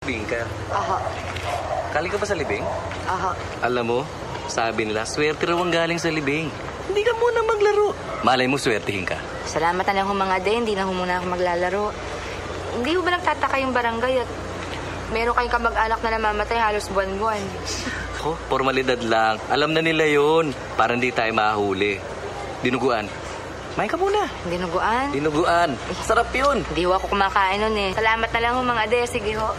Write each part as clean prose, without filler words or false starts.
Libing ka. Aha. Kali ka ba sa libing? Aha. Alam mo, sabi nila, swerte raw ang galing sa libing. Hindi ka muna maglaro. Malay mo, swertihin ka. Salamat na lang ho mga de, hindi na ho muna ako maglalaro. Hindi ho ba nagtataka yung barangay at meron kayong kamag-anak na namamatay halos buwan-buwan? Ako, formalidad lang. Alam na nila yon para hindi tayo mahuli. Dinuguan. Main ka muna. Dinuguan? Dinuguan. Sarap yun. Hindi ho ako kumakain nun eh. Salamat na lang ho mga de, sige ho.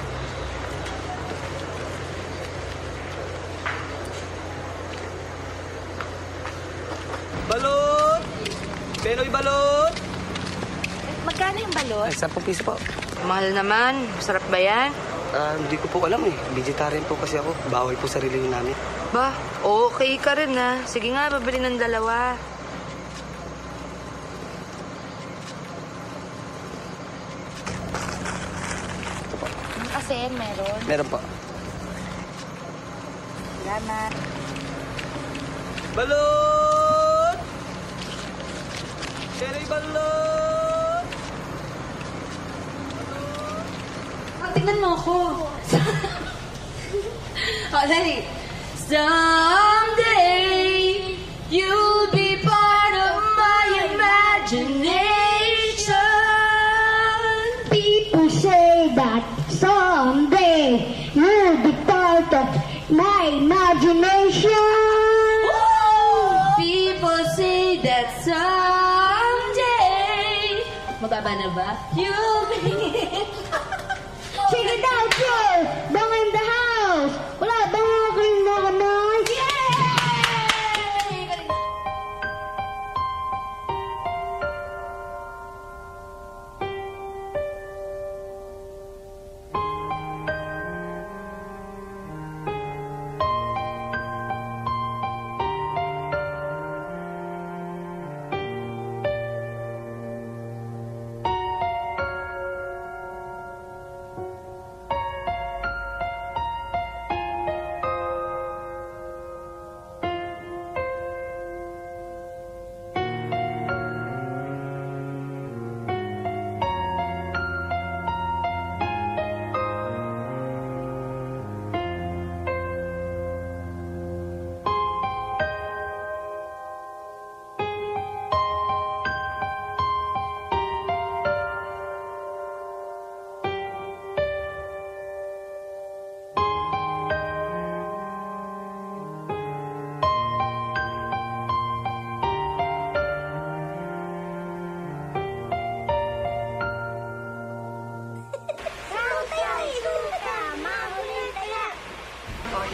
Balot! Penoy balot! Magkano yung balot? Ay, 10 piso po. Mahal naman. Sarap ba yan? Hindi ko po alam eh. Vegetarian po kasi ako. Bawal po sarili namin. Ba, okay ka rin ha. Sige nga, babili ng dalawa. Kasi meron. Meron po. Salamat. Balot! Penoy balot! Tingnan mo ako. Dali. Someday, you'll be part of my imagination. People say that someday you'll be part of my imagination. People say that someday, mababa na ba? You'll be... Check it out, sir! Bang in the house! Wala bang mga kayong nakamay? Yay!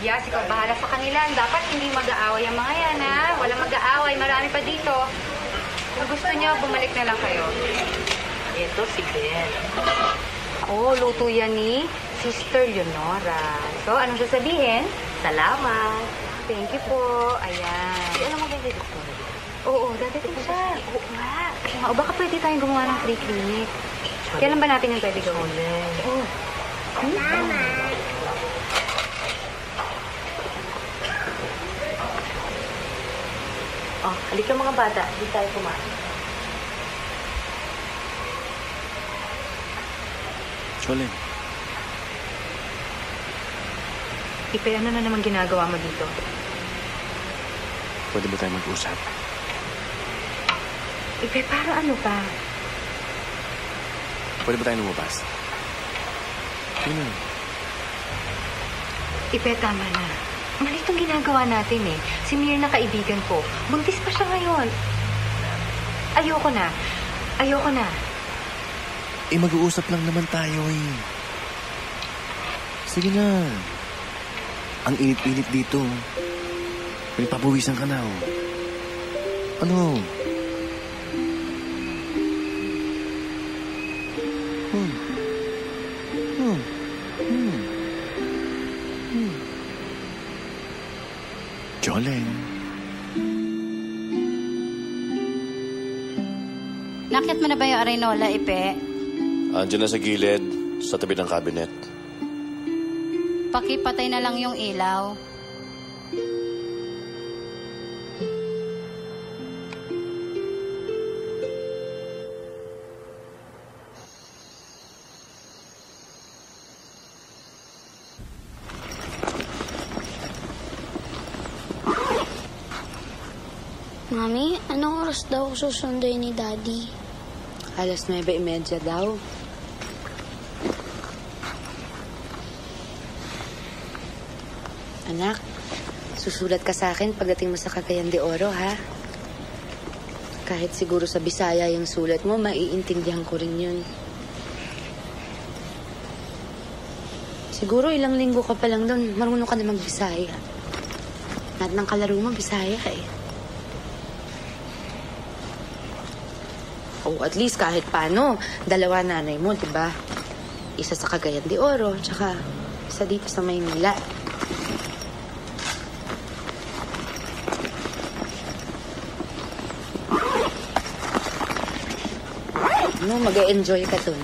Yes, ikaw bahala sa kanila. Dapat hindi mag-aaway ang mga yan, ha? Walang mag-aaway. Marami pa dito. Kung gusto nyo, bumalik na lang kayo. Ito si Ben. Oh, luto yan ni Sister Leonora. So, anong sasabihin? Salamat. Thank you po. Ayan. Ano mo ba yung doktor? Oo, dadating siya. Oo nga. O baka pwede tayong gumawa ng free clinic. Kailan ba natin yung pwede gawin? Oo. Salamat. Oh, halika mga bata. Hindi tayo kumain. Jolene. Ipe, ano na naman ginagawa mo dito? Pwede ba tayo mag-usap? Ipe, para ano pa? Pwede ba tayo lumabas? Ano? Ipe, tama na. Mali itong ginagawa natin eh. Si Mir na kaibigan ko. Buntis pa siya ngayon. Ayoko na. Ayoko na. Eh, mag-uusap lang naman tayo eh. Sige na. Ang init-init dito. May pabuwisan ka na oh. Ano? Jolene. Nakit mo na ba yung arenola, Ipe? Andiyan na sa gilid, sa tabi ng cabinet. Pakipatay na lang yung ilaw. Mami, anong oras daw susunduin ni Daddy? Alas 9:30 daw. Anak, susulat ka sa akin pagdating mo sa Cagayan de Oro, ha? Kahit siguro sa Bisaya yung sulat mo, maiintindihan ko rin yun. Siguro ilang linggo ka pa lang doon, marunong ka na mag-Bisaya. Lahat ng kalaro mo, Bisaya eh. O at least kahit paano, dalawa nanay mo, di ba? Isa sa Cagayan de Oro, tsaka isa dito sa Maynila. Ano, mag-e-enjoy ka dun.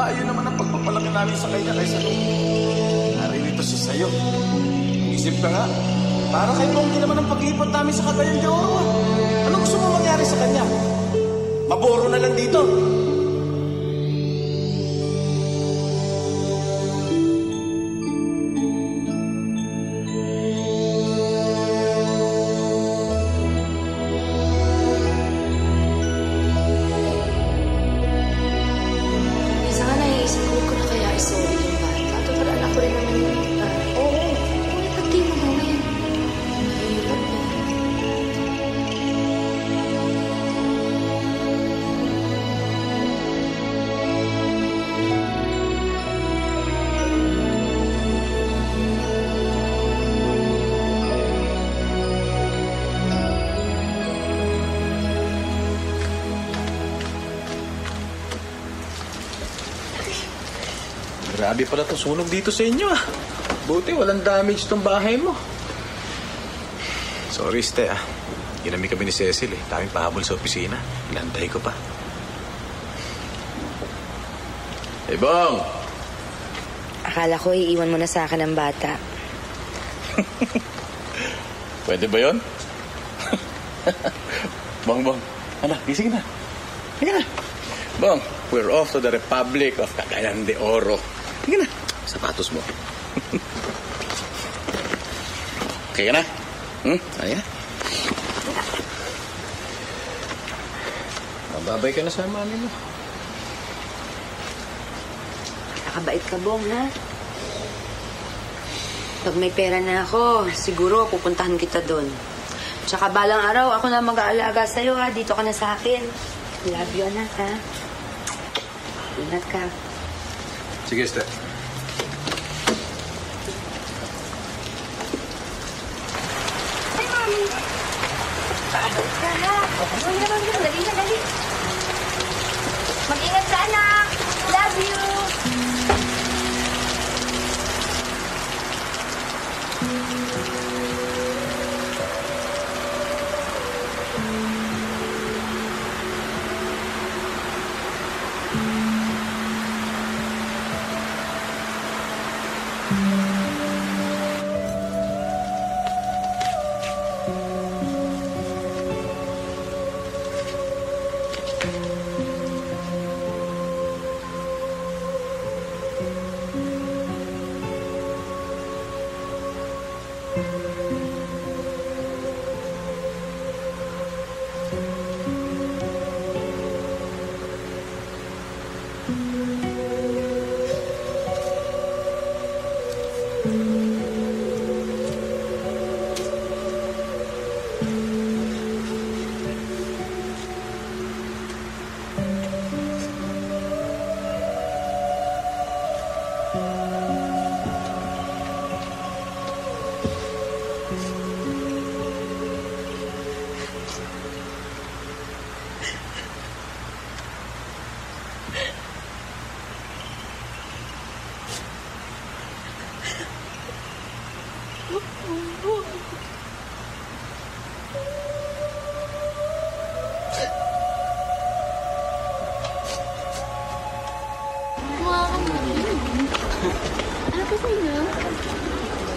Layo naman ang pagpapalaki namin sa kanya kaysa nung naririto siya sa'yo. Isip ka nga, para kay Bonggi naman ang pag-iipon namin sa Cagayan de Oro. Ano gusto mo mangyari sa kanya? Maboro na lang dito. Grabe pala itong sunog dito sa inyo ah. Buti walang damage tong bahay mo. Sorry, Ste ah. Ginami kami ni Cecil eh. Daming pahabol sa opisina. Inantay ko pa. Hey, Bong! Akala ko iiwan mo na sa akin ang bata. Pwede ba yun? Bong. Anak, gising na. Sige na. Bong, we're off to the Republic of Cagayan de Oro. Sige na. Sapatos mo. Okay ka na? Ano na? Mababay ka na sa mami mo. Nakabait ka, Bong, ha? Pag may pera na ako, siguro pupuntahan kita doon. Tsaka balang araw, ako na mag-aalaga sa'yo, ha? Dito ka na sa akin. Love you, anak, ha? Ingat ka. Sige, Ste. Ay, Mami! Paabot ka, ha? Dali. Mag-ingat ka, anak! Love you!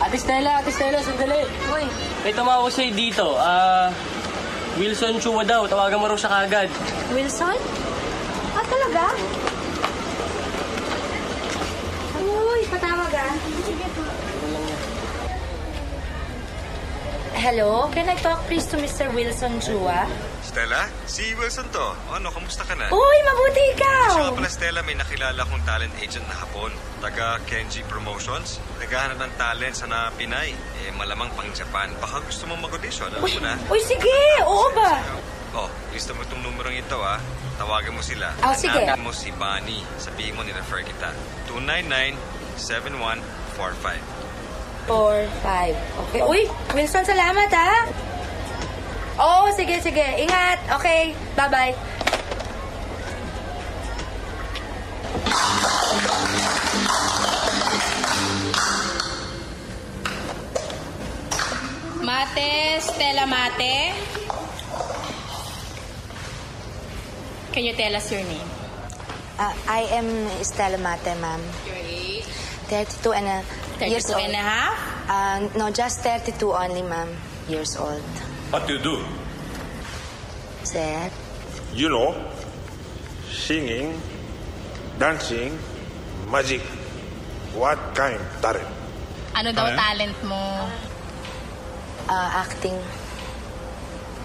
Ate Stella, sandali. Uy, May tumawag sa'yo dito. Wilson Chua daw. Tawagan mo raw siya kagad. Wilson? Ah, talaga? Uy, patawag ah. Sige po. Hello, can I talk please to Mr. Wilson Chua? Stella, si Wilson to. Ano, kamusta ka na? Uy, mabuti ikaw! Siya nga pala, Stella, may nakilala kong talent agent na hapon. Taga Kenji Promotions. Naghahanap ng talent sa na Pinay. Malamang pang Japan. Baka gusto mo mag-audition. Alam mo na. Uy, sige! Oo ba? Oh, gusto mo itong numerong ito, ah. Tawagan mo sila. Sige. Hanapin mo si Bunny. Sabihin mo, nirefer kita. 299-7145. 4-5. Okay. Uy, Wilson, salamat ha. Oo, sige. Ingat. Okay, bye-bye. Mate, Stella Mate. Can you tell us your name? I am Stella Mate, ma'am. Your age? 32 and a 32 years old. and a half? No, just 32 only, ma'am. Years old. What do you do? Sir? You know, singing, dancing, magic. What kind talent? Ano daw talent mo? Acting.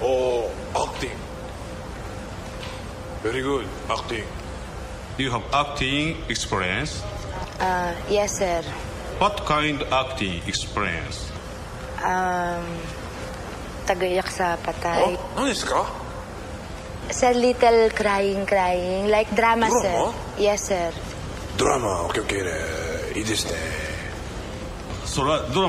Oh, acting. Very good, acting. Do you have acting experience? Yes, sir. What kind acting experience? Tagayak sa patay. Ano ka? Sir, little crying. Like drama, Drama? sir. Yes, sir. Drama, okay. いいですね。それはドラマ